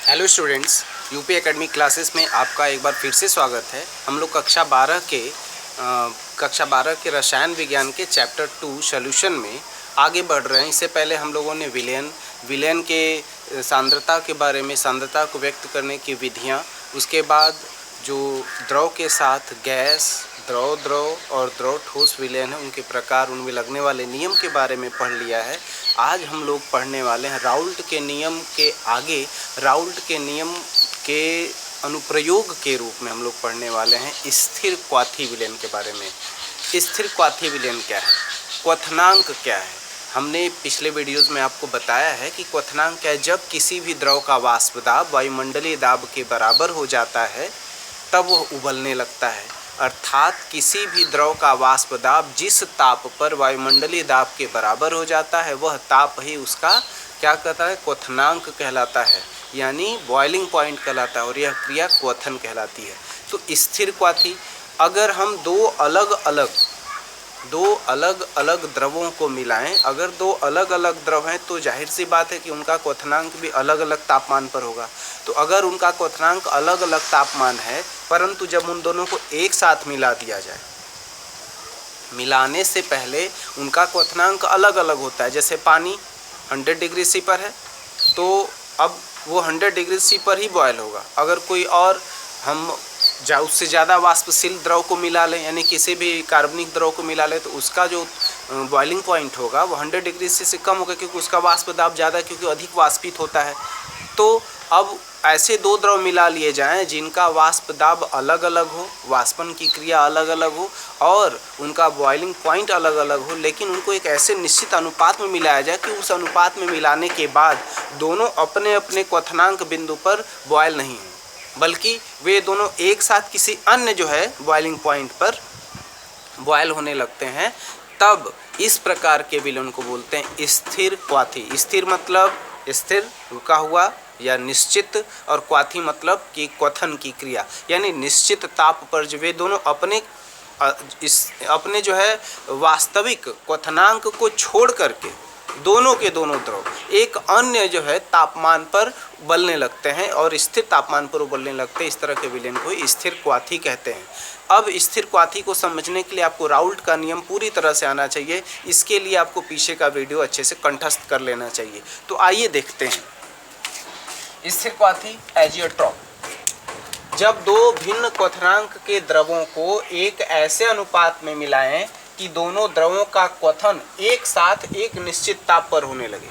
Hello students, UP academy classes में आपका एक बार फिर से स्वागत है। हम लोग कक्षा 12 के रसायन विज्ञान के चैप्टर 2 सॉल्यूशन में आगे बढ़ रहे हैं। इससे पहले हम लोगों ने विलयन के सांद्रता के बारे में, सांद्रता को व्यक्त करने की विधियां, उसके बाद जो द्रव के साथ गैस, द्रव और द्रव ठोस विलयन है उनके प्रकार, उनमें लगने वाले नियम के बारे में पढ़ लिया है। आज हम लोग पढ़ने वाले हैं राउल्ट के नियम के आगे, राउल्ट के नियम के अनुप्रयोग के रूप में हम लोग पढ़ने वाले हैं स्थिर क्वाथी विलयन के बारे में। स्थिर क्वाथी विलयन क्या है, क्वथनांक क्या है? हमने पिछले वीडियोज़ में आपको बताया है कि क्वथनांक क्या है। जब किसी भी द्रव का वाष्प दाब वायुमंडलीय दाब के बराबर हो जाता है तब वह उबलने लगता है। अर्थात किसी भी द्रव का वाष्प दाब जिस ताप पर वायुमंडलीय दाब के बराबर हो जाता है वह ताप ही उसका क्या कहता है, क्वथनांक कहलाता है, यानी बॉइलिंग पॉइंट कहलाता है, और यह क्रिया क्वथन कहलाती है। तो स्थिर क्वाथी, अगर हम दो अलग अलग द्रवों को मिलाएं, अगर दो अलग अलग द्रव हैं तो जाहिर सी बात है कि उनका क्वथनांक भी अलग अलग तापमान पर होगा। तो अगर उनका क्वथनांक अलग अलग तापमान है, परंतु जब उन दोनों को एक साथ मिला दिया जाए, मिलाने से पहले उनका क्वथनांक अलग अलग होता है। जैसे पानी 100 डिग्री सी पर है तो अब वो 100 डिग्री सी पर ही बॉयल होगा। अगर कोई और हम उससे ज़्यादा वाष्पशील द्रव को मिला लें, यानी किसी भी कार्बनिक द्रव को मिला लें, तो उसका जो बॉइलिंग पॉइंट होगा वो 100 डिग्री से कम होगा, क्योंकि उसका वाष्प दाब ज़्यादा, क्योंकि अधिक वाष्पित होता है। तो अब ऐसे दो द्रव मिला लिए जाएं जिनका वाष्प दाब अलग अलग हो, वाष्पन की क्रिया अलग अलग हो और उनका बॉइलिंग पॉइंट अलग अलग हो, लेकिन उनको एक ऐसे निश्चित अनुपात में मिलाया जाए कि उस अनुपात में मिलाने के बाद दोनों अपने अपने क्वथनांक बिंदु पर बॉयल नहीं हो, बल्कि वे दोनों एक साथ किसी अन्य जो है बॉइलिंग पॉइंट पर बॉयल होने लगते हैं। तब इस प्रकार के विलयन को बोलते हैं स्थिर क्वाथी। स्थिर मतलब स्थिर, रुका हुआ या निश्चित, और क्वाथी मतलब कि क्वथन की क्रिया, यानी निश्चित ताप पर जो वे दोनों अपने जो है वास्तविक क्वथनांक को छोड़ करके दोनों के दोनों द्रव एक अन्य जो है तापमान पर उबलने लगते हैं और स्थिर तापमान पर उबलने लगते हैं। इस तरह के विलयन को स्थिर क्वाथी कहते हैं। अब स्थिर क्वाथी को समझने के लिए आपको राउल्ट का नियम पूरी तरह से आना चाहिए। इसके लिए आपको पीछे का वीडियो अच्छे से कंठस्थ कर लेना चाहिए। तो आइए देखते हैं स्थिर क्वाथी एजियोट्रॉप। जब दो भिन्न क्वथनांक के द्रवों को एक ऐसे अनुपात में मिलाएं कि दोनों द्रवों का क्वथन एक साथ एक निश्चित ताप पर होने लगे।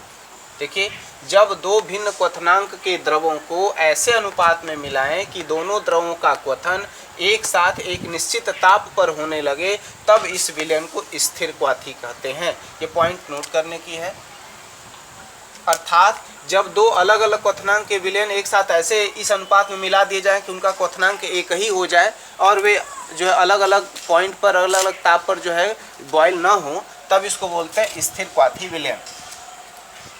देखिए, जब दो भिन्न क्वथनांक के द्रवों को ऐसे अनुपात में मिलाएं कि दोनों द्रवों का क्वथन एक साथ एक निश्चित ताप पर होने लगे, तब इस विलयन को स्थिर क्वाथी कहते हैं। ये पॉइंट नोट करने की है। अर्थात जब दो अलग अलग क्वथनांक के विलयन एक साथ ऐसे इस अनुपात में मिला दिए जाएं कि उनका क्वथनांक एक ही हो जाए और वे जो है अलग अलग पॉइंट पर, अलग अलग ताप पर जो है बॉयल ना हो, तब इसको बोलते हैं स्थिर क्वाथी विलयन।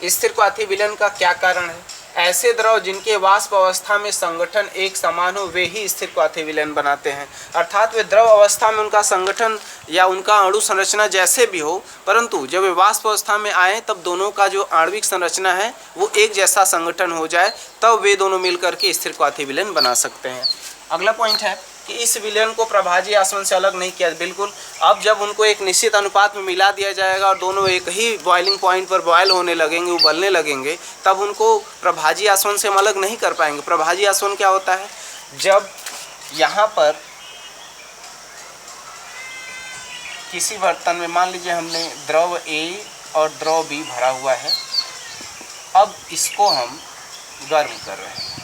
स्थिर क्वाथी विलयन का क्या कारण है? ऐसे द्रव जिनके वाष्प अवस्था में संगठन एक समान हो वे ही स्थिर क्वाथी विलयन बनाते हैं। अर्थात वे द्रव अवस्था में उनका संगठन या उनका अणु संरचना जैसे भी हो, परंतु जब वे वाष्प अवस्था में आए तब दोनों का जो आणविक संरचना है वो एक जैसा संगठन हो जाए, तब वे दोनों मिलकर के स्थिर क्वाथी विलयन बना सकते हैं। अगला पॉइंट है कि इस विलयन को प्रभाजी आसवन से अलग नहीं किया। बिल्कुल, अब जब उनको एक निश्चित अनुपात में मिला दिया जाएगा और दोनों एक ही बॉइलिंग पॉइंट पर बॉयल होने लगेंगे, उबलने लगेंगे, तब उनको प्रभाजी आसवन से हम अलग नहीं कर पाएंगे। प्रभाजी आसवन क्या होता है? जब यहाँ पर किसी बर्तन में मान लीजिए हमने द्रव A और द्रव B भरा हुआ है, अब इसको हम गर्म कर रहे हैं।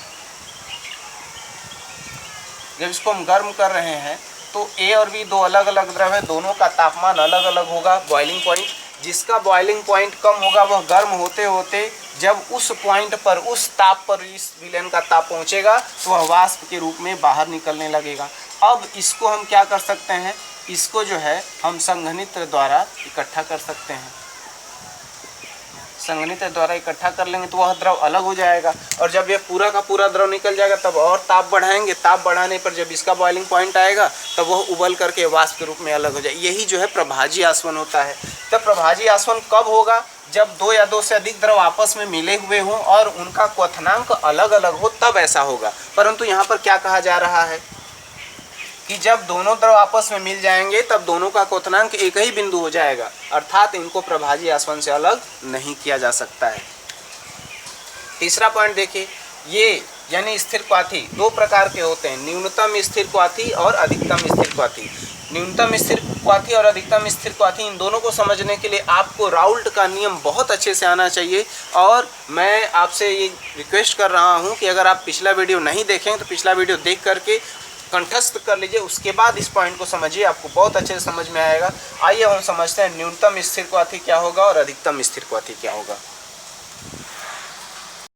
जब इसको हम गर्म कर रहे हैं तो A और B दो अलग अलग द्रव है, दोनों का तापमान अलग अलग होगा। बॉइलिंग पॉइंट, जिसका बॉइलिंग पॉइंट कम होगा वह गर्म होते होते जब उस पॉइंट पर, उस ताप पर इस विलयन का ताप पहुंचेगा तो वह वाष्प के रूप में बाहर निकलने लगेगा। अब इसको हम क्या कर सकते हैं? इसको जो है हम संघनित्र द्वारा इकट्ठा कर सकते हैं। संघनित्र द्वारा इकट्ठा कर लेंगे तो वह द्रव अलग हो जाएगा, और जब यह पूरा का पूरा द्रव निकल जाएगा तब और ताप बढ़ाएंगे। ताप बढ़ाने पर जब इसका बॉइलिंग पॉइंट आएगा तब वह उबल करके वाष्प के रूप में अलग हो जाए। यही जो है प्रभाजी आसवन होता है। तब प्रभाजी आसवन कब होगा? जब दो या दो से अधिक द्रव आपस में मिले हुए हों और उनका क्वथनांक अलग अलग हो तब ऐसा होगा। परंतु यहाँ पर क्या कहा जा रहा है कि जब दोनों द्रव आपस में मिल जाएंगे तब दोनों का क्वथनांक एक ही बिंदु हो जाएगा, अर्थात इनको प्रभाजी आसवन से अलग नहीं किया जा सकता है। तीसरा पॉइंट देखिए, ये यानी स्थिर क्वाथी दो प्रकार के होते हैं, न्यूनतम स्थिर क्वाथी और अधिकतम स्थिर क्वाथी। न्यूनतम स्थिर क्वाथी और अधिकतम स्थिर क्वाथी, इन दोनों को समझने के लिए आपको राउल्ट का नियम बहुत अच्छे से आना चाहिए। और मैं आपसे ये रिक्वेस्ट कर रहा हूँ कि अगर आप पिछला वीडियो नहीं देखें तो पिछला वीडियो देख करके कंठस्थ कर लीजिए, उसके बाद इस पॉइंट को समझिए, आपको बहुत अच्छे से समझ में आएगा। आइए हम समझते हैं न्यूनतम स्थिर क्वाथी क्या होगा और अधिकतम स्थिर क्वाथी क्या होगा।